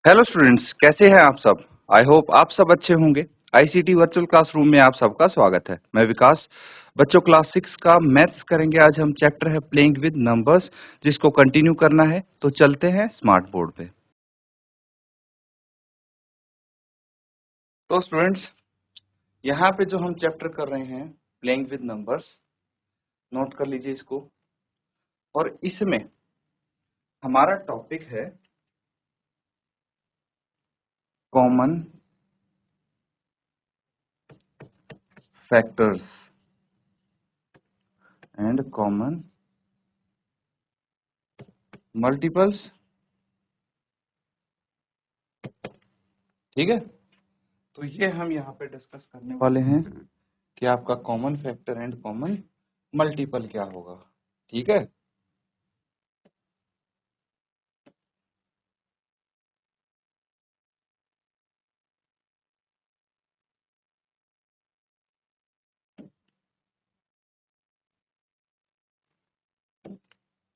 Hello students, कैसे हैं आप सब। आई होप आप सब अच्छे होंगे। आईसीटी वर्चुअल क्लासरूम में आप सबका स्वागत है। मैं विकास। बच्चों, क्लास 6 का मैथ्स करेंगे। आज हम चैप्टर है प्लेइंग विद नंबर्स, जिसको कंटिन्यू करना है। तो चलते हैं स्मार्ट बोर्ड पे। तो स्टूडेंट्स, यहाँ पे जो हम चैप्टर कर रहे हैं प्लेइंग विद नंबर्स, नोट कर लीजिए इसको। और इसमें हमारा टॉपिक है common factors and common multiples. ठीक है, तो ये हम यहाँ पे डिस्कस करने वाले हैं कि आपका common factor and common multiple क्या होगा। ठीक है,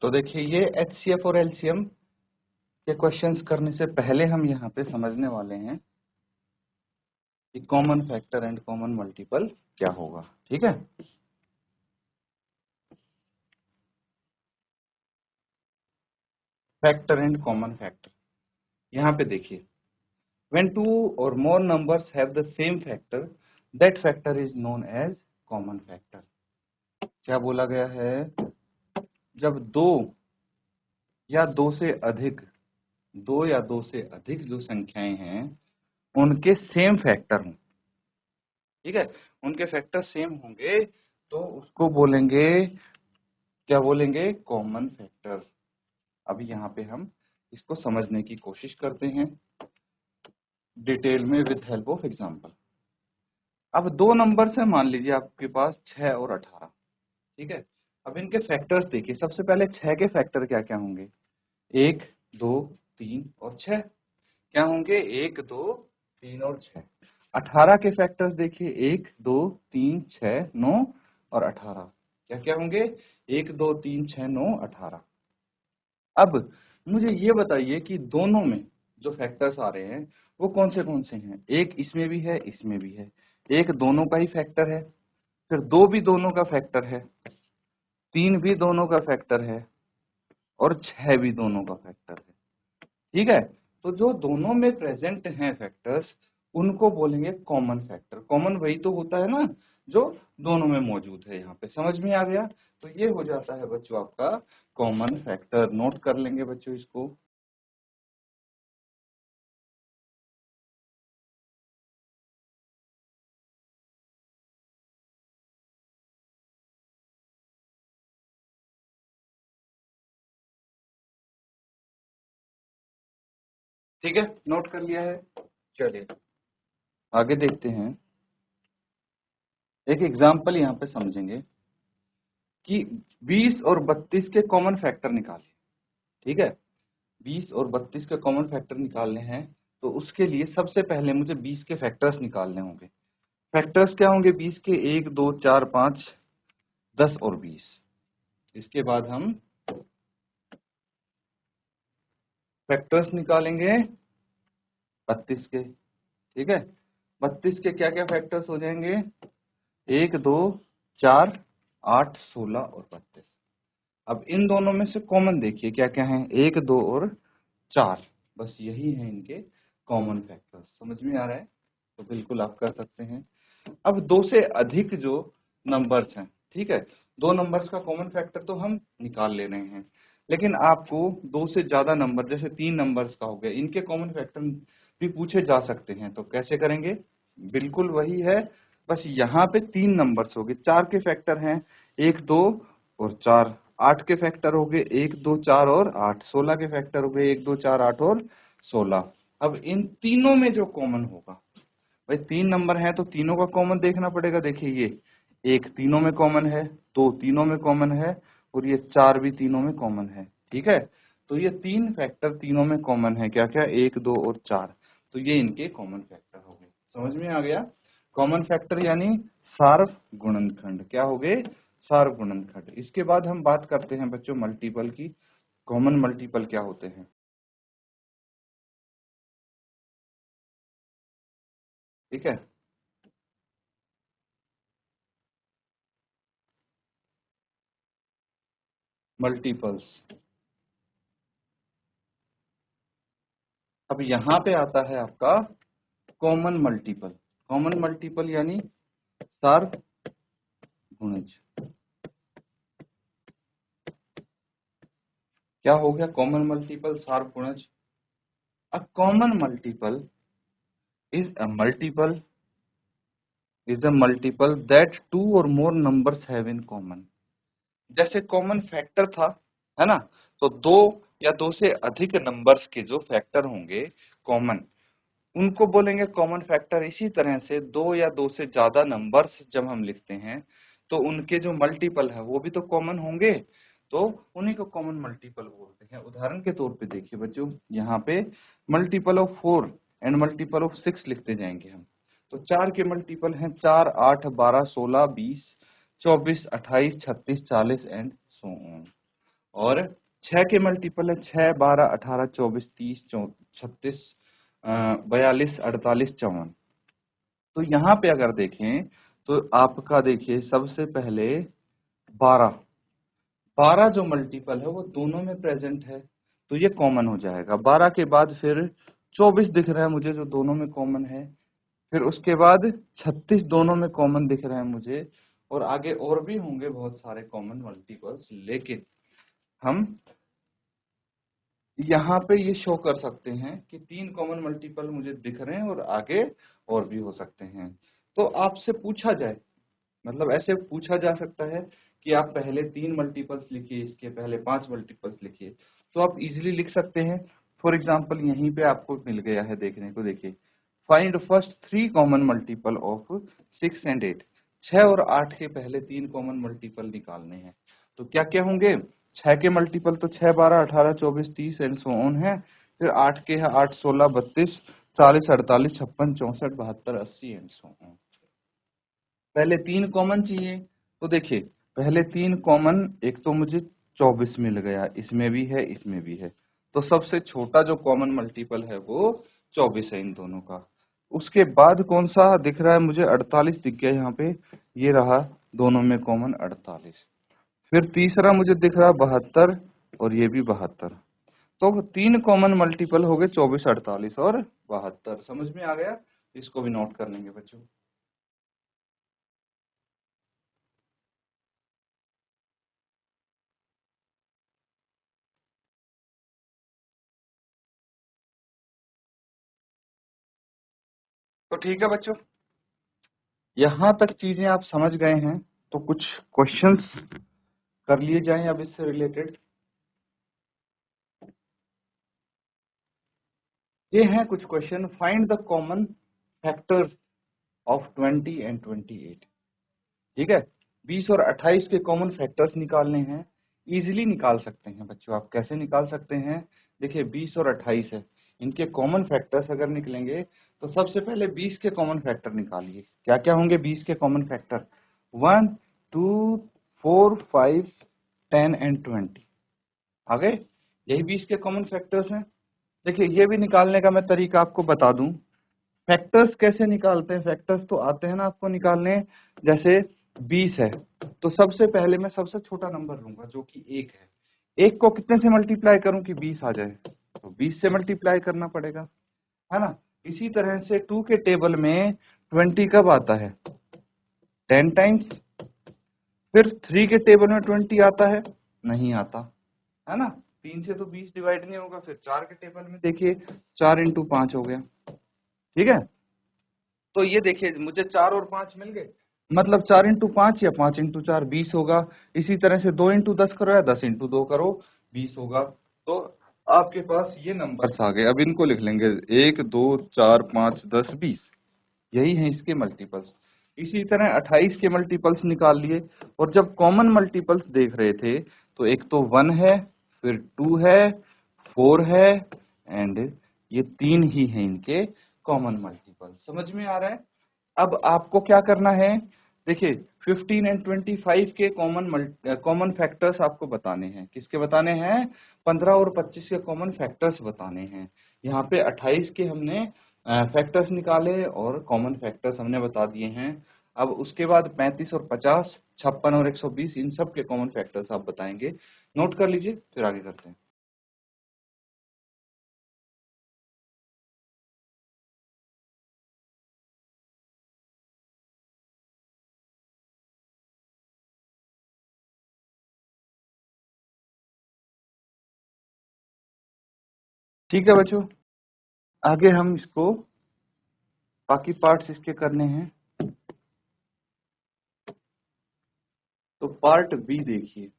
तो देखिए ये एचसीएफ और एलसीएम के क्वेश्चंस करने से पहले हम यहाँ पे समझने वाले हैं कि common factor and common multiple क्या होगा। ठीक है, फैक्टर एंड कॉमन फैक्टर। यहाँ पे देखिए, when two or more numbers have the same factor, that factor is known as common factor। क्या बोला गया है, जब दो या दो से अधिक जो संख्याएं हैं उनके सेम फैक्टर हों। ठीक है, उनके फैक्टर सेम होंगे तो उसको बोलेंगे, क्या बोलेंगे, कॉमन फैक्टर। अभी यहाँ पे हम इसको समझने की कोशिश करते हैं डिटेल में विद हेल्प ऑफ एग्जांपल। अब दो नंबर्स है, मान लीजिए आपके पास 6 और 18। ठीक है, अब इनके फैक्टर्स देखिए। सबसे पहले 6 के फैक्टर क्या क्या होंगे, 1 2 3 और 6। क्या होंगे, 1 2 3 और 6। 18 के फैक्टर्स देखिए, 1 2 3 6 9 और 18। क्या क्या होंगे, 1 2 3 6 9 18। अब मुझे ये बताइए कि दोनों में जो फैक्टर्स आ रहे हैं वो कौन से हैं। एक इसमें भी है, इसमें भी है। एक दोनों का ही फैक्टर है, फिर दो भी दोनों का फैक्टर है, तीन भी दोनों का फैक्टर है और 6 भी दोनों का फैक्टर है। ठीक है, तो जो दोनों में प्रेजेंट हैं फैक्टर्स उनको बोलेंगे कॉमन फैक्टर। कॉमन वही तो होता है ना जो दोनों में मौजूद है। यहाँ पे समझ में आ गया। तो ये हो जाता है बच्चों आपका कॉमन फैक्टर। नोट कर लेंगे बच्चों इसको। ठीक है, नोट कर लिया है। चलिए आगे देखते हैं। एक एग्जाम्पल यहाँ पे समझेंगे कि 20 और 32 के कॉमन फैक्टर निकालिए। ठीक है, 20 और 32 के कॉमन फैक्टर निकालने हैं तो उसके लिए सबसे पहले मुझे 20 के फैक्टर्स निकालने होंगे। फैक्टर्स क्या होंगे 20 के, 1 2 4 5 10 और 20। इसके बाद हम फैक्टर्स निकालेंगे 32 के। ठीक है, 32 के क्या क्या फैक्टर्स हो जाएंगे, 1 2 4 8 16 और 32। अब इन दोनों में से कॉमन देखिए क्या क्या है, 1 2 और 4। बस यही है इनके कॉमन फैक्टर्स। समझ में आ रहा है, तो बिल्कुल आप कर सकते हैं। अब दो से अधिक जो नंबर्स हैं, ठीक है, दो नंबर्स का कॉमन फैक्टर तो हम निकाल ले रहे हैं, लेकिन आपको दो से ज्यादा नंबर, जैसे 3 नंबर्स का हो गया, इनके कॉमन फैक्टर भी पूछे जा सकते हैं। तो कैसे करेंगे, बिल्कुल वही है, बस यहाँ पे 3 नंबर्स हो गए। 4 के फैक्टर हैं 1 2 और 4। 8 के फैक्टर हो गए 1 2 4 और 8। 16 के फैक्टर हो गए 1 2 4 8 और 16। अब इन तीनों में जो कॉमन होगा, भाई 3 नंबर है तो तीनों का कॉमन देखना पड़ेगा। देखिए ये 1 तीनों में कॉमन है, 2 तीनों में कॉमन है और ये 4 भी तीनों में कॉमन है। ठीक है, तो ये 3 फैक्टर तीनों में कॉमन है। क्या क्या, 1 2 और 4। तो ये इनके कॉमन फैक्टर हो गए। समझ में आ गया, कॉमन फैक्टर यानी सार्व गुणनखंड। क्या हो गए, सार्व गुणनखंड। इसके बाद हम बात करते हैं बच्चों मल्टीपल की। कॉमन मल्टीपल क्या होते हैं। ठीक है। मल्टीपल्स। अब यहाँ पे आता है आपका कॉमन मल्टीपल। कॉमन मल्टीपल यानी सार्वगुणज। क्या हो गया? कॉमन मल्टीपल सार्वगुणज। A common multiple is a multiple that two or more numbers have in common। जैसे कॉमन फैक्टर था, है ना, तो दो या दो से अधिक नंबर्स के जो फैक्टर होंगे कॉमन, उनको बोलेंगे कॉमन फैक्टर। इसी तरह से दो या दो से ज्यादा नंबर्स जब हम लिखते हैं तो उनके जो मल्टीपल है वो भी तो कॉमन होंगे, तो उन्हीं को कॉमन मल्टीपल बोलते हैं। उदाहरण के तौर पे देखिए बच्चों, यहाँ पे multiple of 4 and multiple of 6 लिखते जाएंगे हम। तो 4 के मल्टीपल हैं 4, 8, 12, 16, 20, 24, 28, 36, 40 एंड सो ऑन। और 6 के मल्टीपल है 6, 12, 18, 24, 30, 36, 42, 48, 54। तो यहाँ पे अगर देखें तो आपका देखिए सबसे पहले 12 12 जो मल्टीपल है वो दोनों में प्रेजेंट है, तो ये कॉमन हो जाएगा। 12 के बाद फिर 24 दिख रहा है मुझे जो दोनों में कॉमन है, फिर उसके बाद 36 दोनों में कॉमन दिख रहा है मुझे, और आगे और भी होंगे बहुत सारे कॉमन मल्टीपल्स, लेकिन हम यहाँ पे ये शो कर सकते हैं कि 3 कॉमन मल्टीपल मुझे दिख रहे हैं और आगे और भी हो सकते हैं। तो आपसे पूछा जाए, मतलब ऐसे पूछा जा सकता है कि आप पहले 3 मल्टीपल्स लिखिए, इसके पहले 5 मल्टीपल्स लिखिए, तो आप इजीली लिख सकते हैं। फॉर एग्जांपल यहीं पे आपको मिल गया है देखने को, देखिए find first 3 common multiple of 6 and 8। 6 और 8 के पहले 3 कॉमन मल्टीपल निकालने हैं, तो क्या क्या होंगे? 6 के मल्टीपल तो 6, 12, 18, 24, 30 एंड सो ऑन है। फिर 8 के है 8, 16, 32, 40, 48, 56, 64, 72, 80 एंड सो ऑन। पहले 3 कॉमन चाहिए, तो देखिए पहले 3 कॉमन, एक तो मुझे 24 मिल गया, इसमें भी है इसमें भी है, तो सबसे छोटा जो कॉमन मल्टीपल है वो 24 है इन दोनों का। उसके बाद कौन सा दिख रहा है मुझे? 48 दिख गया यहाँ पे, ये रहा दोनों में कॉमन 48। फिर तीसरा मुझे दिख रहा है 72 और ये भी 72। तो 3 कॉमन मल्टीपल हो गए 24, 48 और 72। समझ में आ गया? इसको भी नोट कर लेंगे बच्चों। तो ठीक है बच्चों, यहाँ तक चीजें आप समझ गए हैं, तो कुछ क्वेश्चंस कर लिए जाएं अब इससे रिलेटेड। ये हैं कुछ question. Find the common factors of 20 and 28। ठीक है, 20 और 28 के कॉमन फैक्टर्स निकालने हैं। इजीली निकाल सकते हैं बच्चों। आप कैसे निकाल सकते हैं? देखिए 20 और 28 है, इनके कॉमन फैक्टर्स अगर निकलेंगे तो सबसे पहले 20 के कॉमन फैक्टर निकालिए। क्या क्या होंगे 20 के कॉमन फैक्टर? 1, 2, 4, 5, 10 एंड 20 आ गए। यही 20 के कॉमन फैक्टर्स हैं। देखिए ये भी निकालने का मैं तरीका आपको बता दूं। फैक्टर्स कैसे निकालते हैं? फैक्टर्स तो आते हैं ना आपको निकालने। जैसे 20 है तो सबसे पहले मैं सबसे छोटा नंबर लूंगा जो कि 1 है। 1 को कितने से मल्टीप्लाई करूं कि 20 आ जाए? तो 20 से मल्टीप्लाई करना पड़ेगा, है ना। इसी तरह से 2 के टेबल में 20 कब आता है? 10 टाइम्स। फिर 3 के टेबल में 20 आता है? नहीं आता, है ना। 3 से तो 20 डिवाइड नहीं होगा। फिर 4 के टेबल में देखिए 4 इंटू 5 हो गया। ठीक है, तो ये देखिए मुझे 4 और 5 मिल गए, मतलब 4 इंटू 5 या 5 इंटू 4 20 होगा। इसी तरह से 2 इंटू 10 करो या 10 इंटू 2 करो 20 होगा। तो आपके पास ये नंबर्स आ गए। अब इनको लिख लेंगे 1, 2, 4, 5, 10, 20। यही है इसके मल्टीपल्स। इसी तरह 28 के मल्टीपल्स निकाल लिए। और जब कॉमन मल्टीपल्स देख रहे थे तो एक तो 1 है, फिर 2 है, 4 है एंड ये 3 ही हैं इनके कॉमन मल्टीपल। समझ में आ रहा है? अब आपको क्या करना है? देखिए 15 एंड 25 के कॉमन फैक्टर्स आपको बताने हैं। किसके बताने हैं? 15 और 25 के कॉमन फैक्टर्स बताने हैं। यहाँ पे 28 के हमने फैक्टर्स निकाले और कॉमन फैक्टर्स हमने बता दिए हैं। अब उसके बाद 35 और 50, 56 और 120, इन सब के कॉमन फैक्टर्स आप बताएंगे। नोट कर लीजिए, फिर आगे करते हैं। ठीक है बच्चों, आगे हम इसको बाकी पार्ट्स इसके करने हैं। तो पार्ट बी देखिए,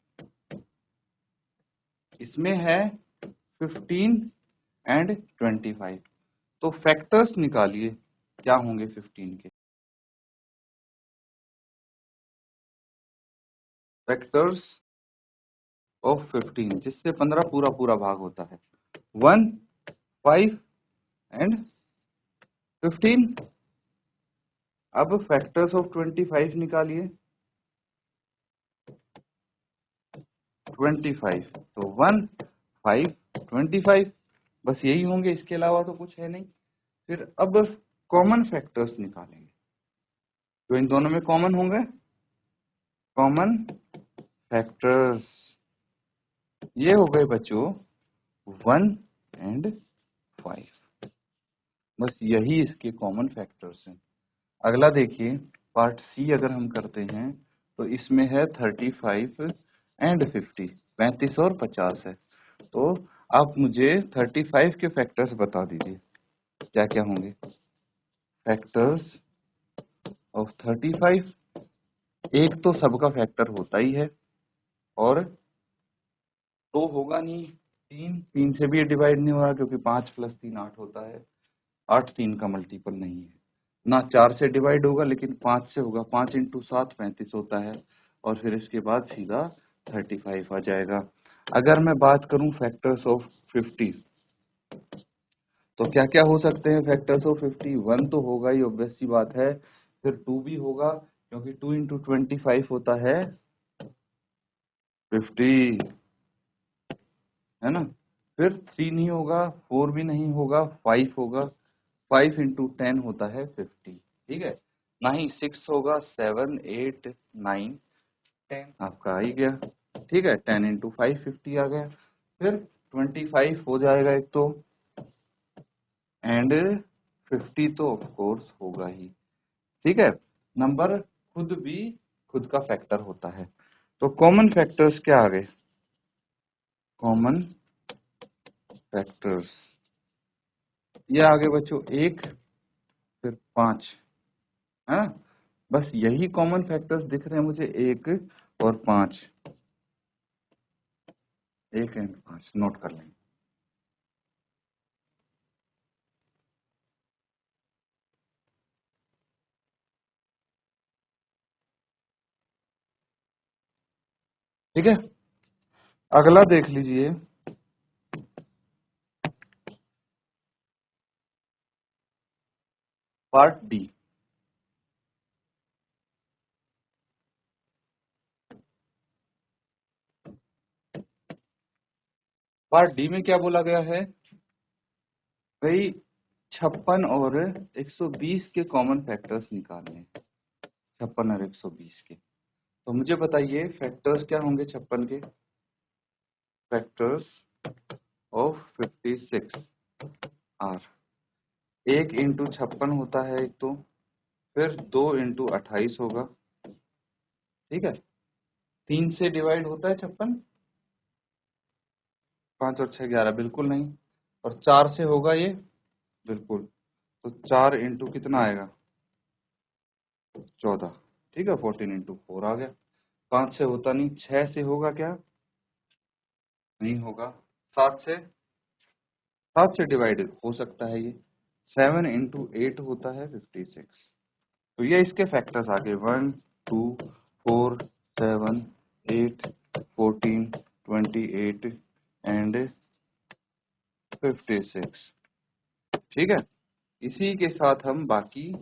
इसमें है 15 एंड 25। तो फैक्टर्स निकालिए, क्या होंगे 15 के फैक्टर्स ऑफ 15, जिससे 15 पूरा पूरा भाग होता है। 1, 5 एंड 15। अब फैक्टर्स ऑफ 25 निकालिए। 25, तो 1, 5, 25, बस यही होंगे, इसके अलावा तो कुछ है नहीं। फिर अब कॉमन फैक्टर्स निकालेंगे, तो इन दोनों में कॉमन होंगे। कॉमन फैक्टर्स ये हो गए बच्चों 1 एंड 5, बस यही इसके कॉमन फैक्टर्स हैं। अगला देखिए, पार्ट सी अगर हम करते हैं तो इसमें है 35 एंड 50, 35 और 50 है। तो आप मुझे 35 के फैक्टर्स बता दीजिए, क्या क्या होंगे फैक्टर्स ऑफ 35। एक तो सबका फैक्टर होता ही है, और तो होगा नहीं। 3 से भी डिवाइड नहीं हो रहा, क्योंकि 5 + 3 8 होता है। 8 3 का मल्टीपल नहीं है ना। 4 से डिवाइड होगा, लेकिन 5 से होगा। 5 × 7 35 होता है, और फिर इसके बाद सीधा 35 आ जाएगा। अगर मैं बात करूं फैक्टर्स ऑफ 50, तो क्या क्या हो सकते हैं फैक्टर्स ऑफ 50? 1 तो होगा ही, ऑब्वियस सी बात है। फिर 2 भी होगा, क्योंकि 2 × 25 होता है 50, है ना। फिर 3 नहीं होगा, 4 भी नहीं होगा, 5 होगा। 5 × 10 होता है 50, ठीक है ना ही। 6 होगा, 7 8 9 10 आपका आ ही गया, ठीक है। 10 × 5 50 आ गया। फिर 25 हो जाएगा एक तो, एंड 50 तो ऑफ कोर्स होगा ही, ठीक है। नंबर खुद भी खुद का फैक्टर होता है। तो कॉमन फैक्टर्स क्या आ गए? कॉमन फैक्टर्स ये आगे बच्चों 1, फिर 5, है ना। बस यही कॉमन फैक्टर्स दिख रहे हैं मुझे, 1 और 5। 1 एंड 5 नोट कर लेंगे। ठीक है, अगला देख लीजिए, पार्ट डी। पार्ट डी में क्या बोला गया है भाई? 56 और 120 के कॉमन फैक्टर्स निकालने हैं। 56 और 120 के, तो मुझे बताइए फैक्टर्स क्या होंगे 56 के? फैक्टर्स ऑफ 56 आर 1 × 56 होता है एक तो, फिर 2 × 28 होगा, ठीक है। 3 से डिवाइड होता है 56? 5 और 6 11, बिल्कुल नहीं। और 4 से होगा ये, बिल्कुल। तो 4 × कितना आएगा? 14, ठीक है। 14 × 4 आ गया। 5 से होता नहीं। 6 से होगा क्या? नहीं होगा। 7 से? 7 से डिवाइड हो सकता है ये। 7 × 8 होता है 56। तो ये इसके फैक्टर्स आ गए, 1 2 4 7 8 14 28 एंड 56, ठीक है। इसी के साथ हम बाकी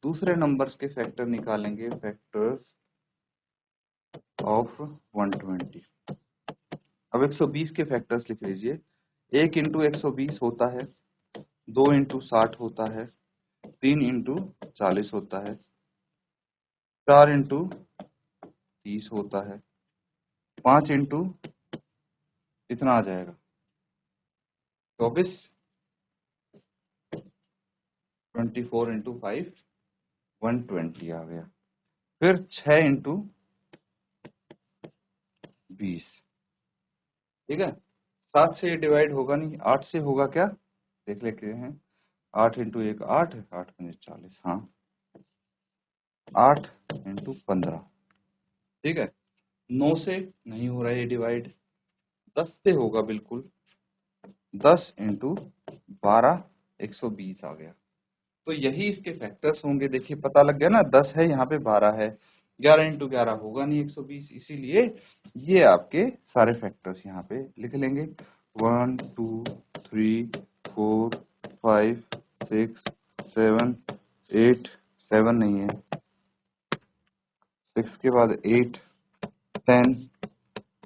दूसरे नंबर्स के फैक्टर निकालेंगे, फैक्टर्स ऑफ 120। अब 120 के फैक्टर्स लिख लीजिए। 1 × 120 होता है, 2 × 60 होता है, 3 इंटू 40 होता है, 4 इंटू 30 होता है, 5 इंटू कितना आ जाएगा 24, 24 इंटू 5 120 आ गया। फिर 6 इंटू 20, ठीक है। 7 से ये डिवाइड होगा नहीं, 8 से होगा क्या देख लेते हैं। 8 इंटू 1 8, 8 पंजे 40, हाँ 8 इंटू 15, ठीक है। 9 से नहीं हो रहा है ये डिवाइड, 10 से होगा बिल्कुल, 10 इंटू 12 120 आ गया। तो यही इसके फैक्टर्स होंगे। देखिए पता लग गया ना, 10 है यहाँ पे 12 है, 11 इंटू 11 होगा नहीं 120, इसीलिए ये आपके सारे फैक्टर्स यहाँ पे लिख लेंगे। 1 2 3 4 5 6 7 8, 7 नहीं है, 6 के बाद 8 10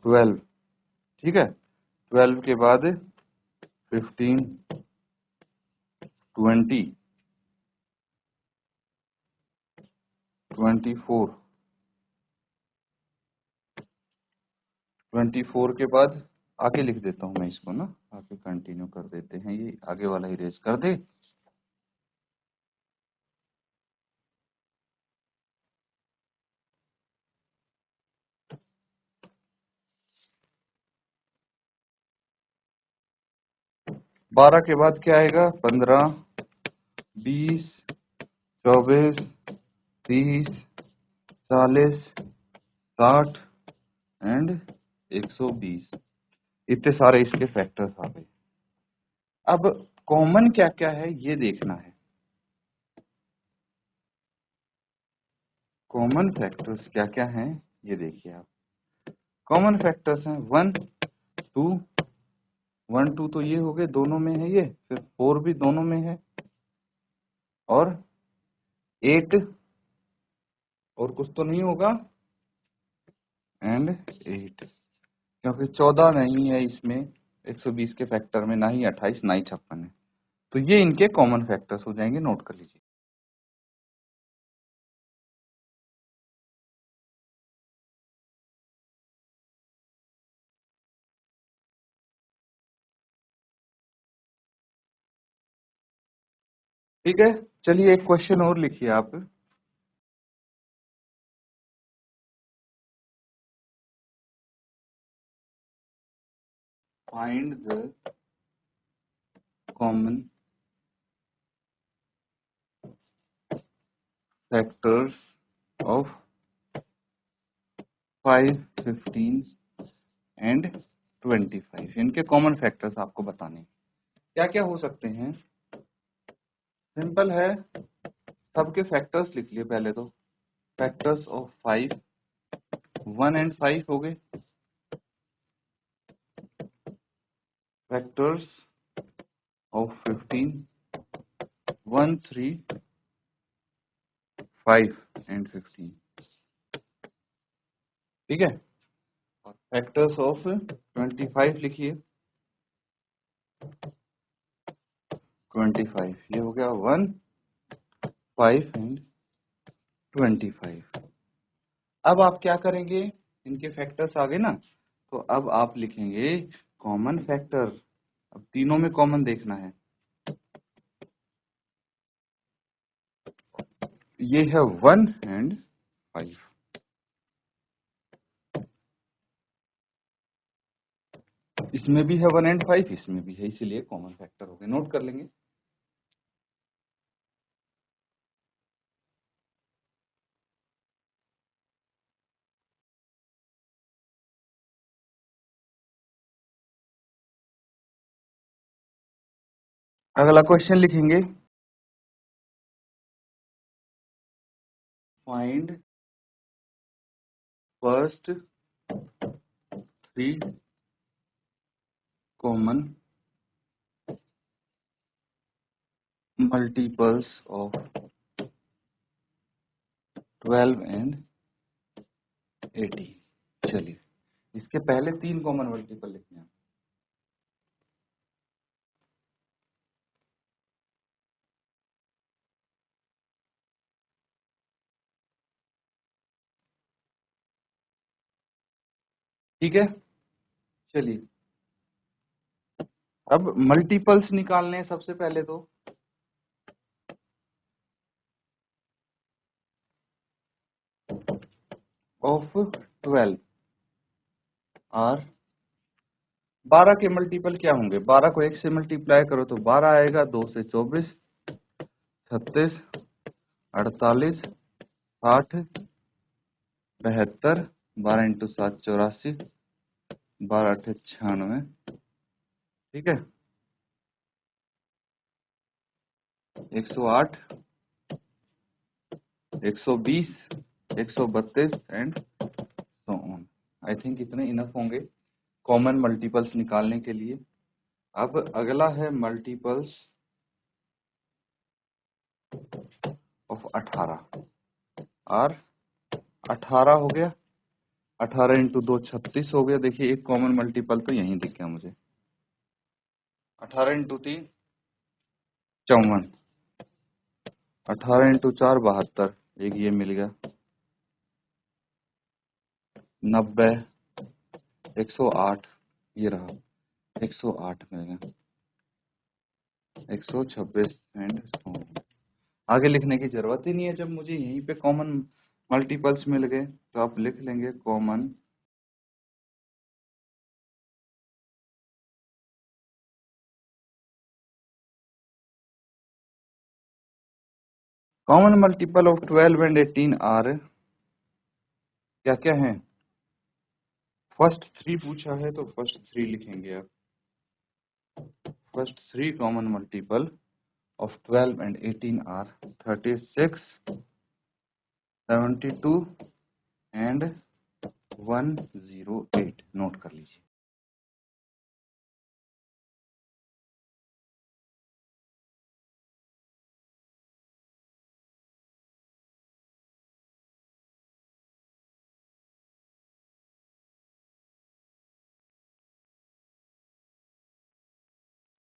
12, ठीक है। 12 के बाद 15 20 24, 24 के बाद आगे लिख देता हूँ मैं इसको ना, आगे कंटिन्यू कर देते हैं, ये आगे वाला इरेज कर दे। बारह के बाद क्या आएगा 15 20 24 30 40 60 एंड 120, इतने सारे इसके फैक्टर्स आ गए। अब कॉमन क्या क्या है ये देखना है। कॉमन फैक्टर्स क्या क्या हैं ये देखिए आप। कॉमन फैक्टर्स हैं 1 2, 1 2 तो ये हो गए, दोनों में है ये, फिर 4 भी दोनों में है, और 8 और कुछ तो नहीं होगा, एंड 8, क्योंकि 14 नहीं है इसमें 120 के फैक्टर में, ना ही 28 ना ही 56 है। तो ये इनके कॉमन फैक्टर्स हो जाएंगे, नोट कर लीजिए। ठीक है, चलिए एक क्वेश्चन और लिखिए आप। Find the common factors of 5 15 and 25। इनके कॉमन फैक्टर्स आपको बताने हैं। क्या क्या हो सकते हैं, सिंपल है, सबके फैक्टर्स लिख लिए पहले तो। फैक्टर्स ऑफ 5, 1 एंड 5 हो गए। फैक्टर्स ऑफ 15, 1 3 5 एंड 15, ठीक है। और फैक्टर्स ऑफ 25 लिखिए, 25 ये हो गया 1 5 एंड 25। अब आप क्या करेंगे, इनके फैक्टर्स आ गए ना, तो अब आप लिखेंगे कॉमन फैक्टर। अब तीनों में कॉमन देखना है, ये है 1 एंड 5, इसमें भी है 1 एंड 5, इसमें भी है, इसीलिए कॉमन फैक्टर हो गए, नोट कर लेंगे। अगला क्वेश्चन लिखेंगे, find first 3 common multiples of 12 and 18। चलिए इसके पहले 3 कॉमन मल्टीपल लिखने हैं। ठीक है, चलिए अब मल्टीपल्स निकालने हैं सबसे पहले तो। ऑफ 12 और 12 के मल्टीपल क्या होंगे? 12 को 1 से मल्टीप्लाई करो तो 12 आएगा, 2 से 24, 36, 48, 60, 72, 12 इंटू 7 84, 12 8 96, ठीक है, 108, 120, 132 and so on. I think इतने इनफ होंगे कॉमन मल्टीपल्स निकालने के लिए। अब अगला है मल्टीपल्स ऑफ 18 और 18 हो गया, 18 इंटू 2 36 हो गया। देखिए एक कॉमन मल्टीपल तो यहीं दिख गया मुझे, 18 इंटू 3 54, 18 इंटू 4 72, एक ये मिल गया, 90, 108, ये रहा 108 मिल गया, 126 एंड so on। आगे लिखने की जरूरत ही नहीं है, जब मुझे यहीं पे कॉमन मल्टीपल्स मिल गए तो आप लिख लेंगे common multiple of 12 and 18 are क्या क्या है? फर्स्ट 3 पूछा है तो फर्स्ट 3 लिखेंगे आप। First 3 common multiple of 12 and 18 are 36, 72 and 108। Note कर लीजिए।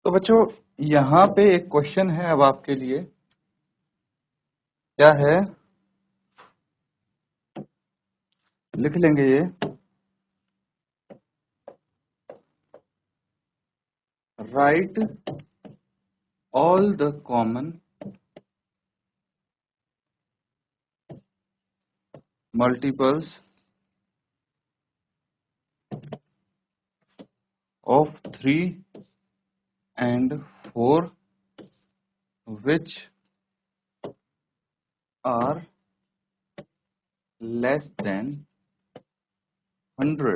तो बच्चों यहाँ पे एक क्वेश्चन है अब आपके लिए, क्या है लिख लेंगे ये, right all the common multiples of 3 and 4 which are less than 100।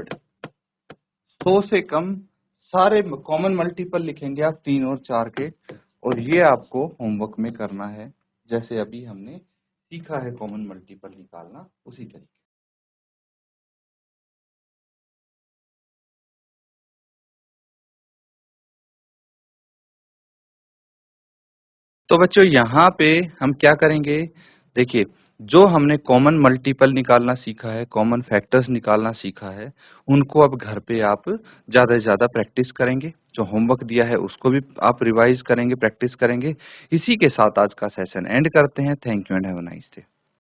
100 से कम सारे कॉमन मल्टीपल लिखेंगे आप 3 और 4 के, और ये आपको होमवर्क में करना है जैसे अभी हमने सीखा है कॉमन मल्टीपल निकालना उसी तरीके। तो बच्चों यहाँ पे हम क्या करेंगे, देखिए जो हमने कॉमन मल्टीपल निकालना सीखा है, कॉमन फैक्टर्स निकालना सीखा है, उनको अब घर पे आप ज़्यादा से ज़्यादा प्रैक्टिस करेंगे। जो होमवर्क दिया है उसको भी आप रिवाइज करेंगे, प्रैक्टिस करेंगे। इसी के साथ आज का सेशन एंड करते हैं। Thank you and have a nice day.